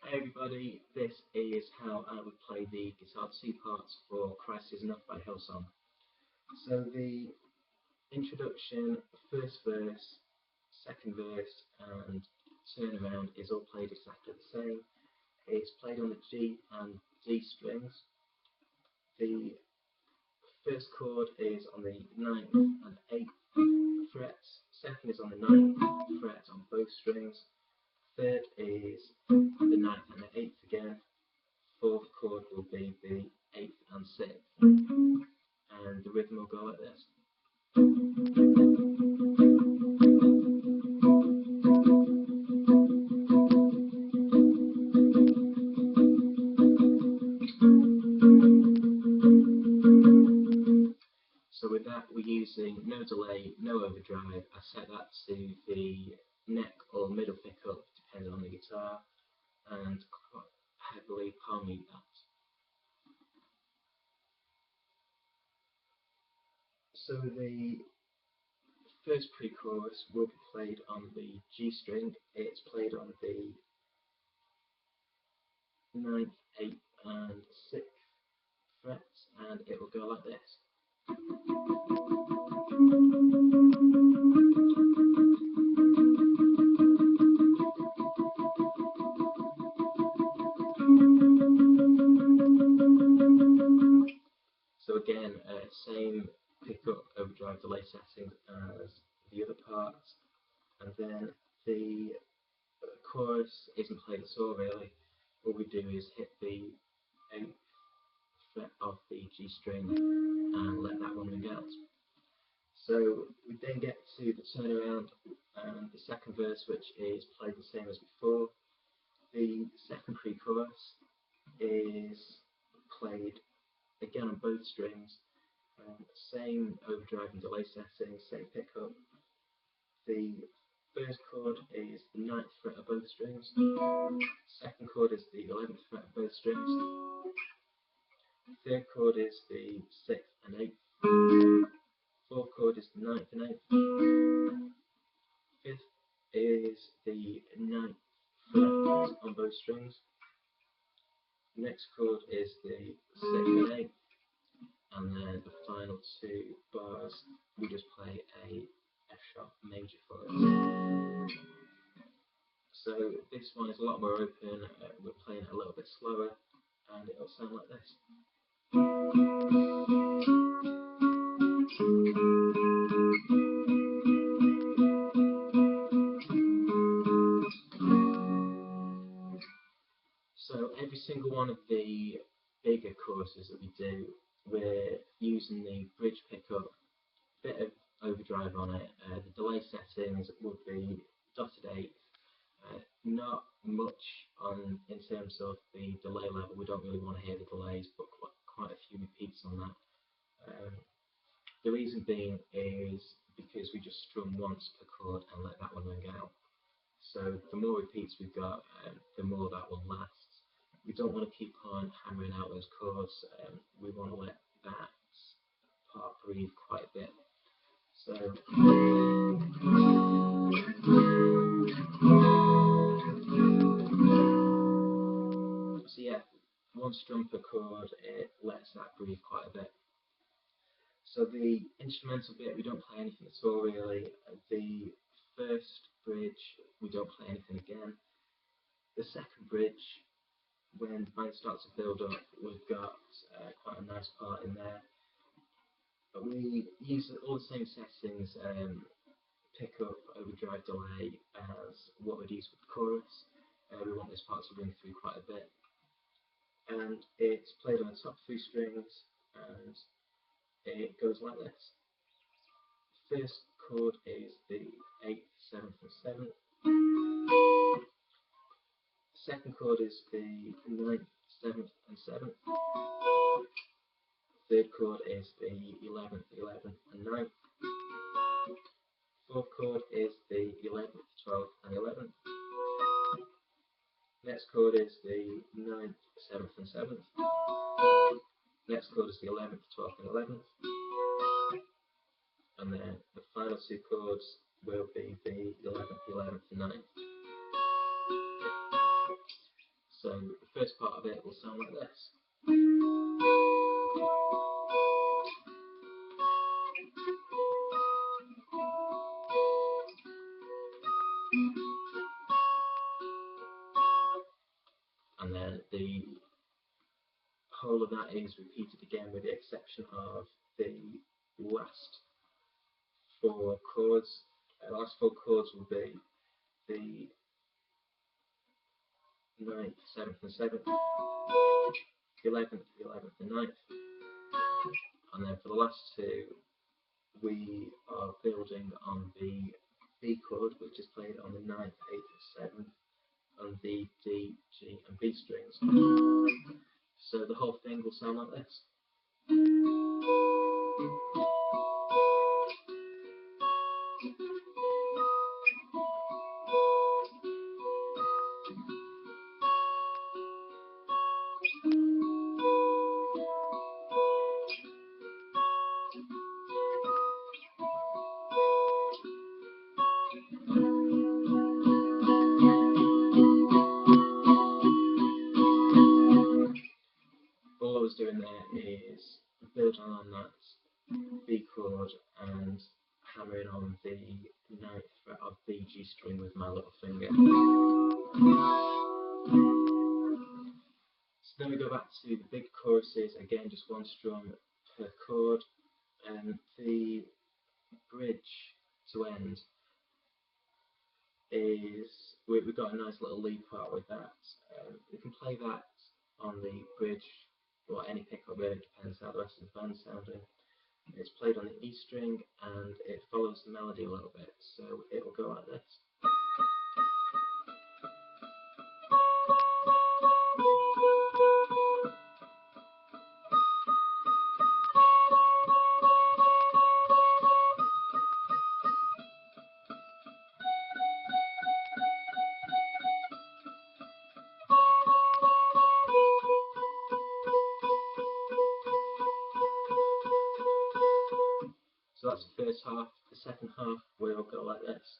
Hey everybody, this is how I would play the guitar C parts for Christ Is Enough by Hillsong. So the introduction, first verse, second verse and turnaround is all played exactly the same. It's played on the G and D strings. The first chord is on the 9th and 8th frets, second is on the 9th fret on both strings, third is the 9th and the 8th again, fourth chord will be the 8th and 6th, and the rhythm will go like this. So with that, we're using no delay, no overdrive. I set that to the neck or middle pickup, depending on the guitar, and heavily palm mute that. So the first pre-chorus will be played on the G string. It's played on the 9th, 8th and 6th frets, and it will go like this. So again, same pickup, overdrive, delay settings as the other parts, and then the chorus isn't played at all really. All we do is hit the 8th fret of the G string and let that one ring out. So we then get to the turnaround and the second verse, which is played the same as before. The second pre-chorus is played again on both strings, same overdrive and delay settings, same pickup. The first chord is the 9th fret of both strings, second chord is the 11th fret of both strings, third chord is the 6th and 8th, fourth chord is the 9th and 8th, fifth is the 9th fret on both strings, next chord is the 6th and 8th, and then the final two bars we just play a F sharp major for it. So this one is a lot more open, we're playing it a little bit slower, and it'll sound like this. So every single one of the bigger choruses that we do, we're using the bridge pickup, bit of overdrive on it. The delay settings would be dotted 8th. Not much in terms of the delay level. We don't really want to hear the delays, but quite a few repeats on that. The reason being is because we just strum once per chord and let that one ring out. So the more repeats we've got, the more that one lasts. We don't want to keep on hammering out those chords. We want to let that part breathe quite a bit. So yeah, one strum per chord, it lets that breathe quite a bit. So the instrumental bit, we don't play anything at all really. The first bridge, we don't play anything again. The second bridge, when the band starts to build up, we've got quite a nice part in there. But we use all the same settings, pickup, overdrive, delay, as what we'd use with the chorus. We want this part to ring through quite a bit. And it's played on the top 3 strings, and it goes like this. First chord is the 8th, 7th and 7th. Second chord is the 9th, 7th and 7th. Third chord is the 11th, 11th and 9th. Fourth chord is the 11th, 12th and 11th. Next chord is the 9th, 7th and 7th. Next chord is the 11th, 12th and 11th. And then the final two chords will be the 11th, 11th and 9th. So first part of it will sound like this. And then the whole of that is repeated again with the exception of the last four chords. The last four chords will be the 9th, 7th and 7th, the 11th, the 11th and 9th. And then for the last two, we are building on the B chord, which is played on the 9th, 8th, 7th, on the D, G and B strings. So the whole thing will sound like this. All I was doing there is building on that B chord and hammering on the 9th fret of the G string with my little finger. So then we go back to the big choruses, again just one strum per chord, and the bridge to end is, we've got a nice little lead part with that. We can play that on the bridge or any pickup really, depends how the rest of the band's sounding. It's played on the E string and it follows the melody a little bit, so it will go like this. So that's the first half. The second half will go like this.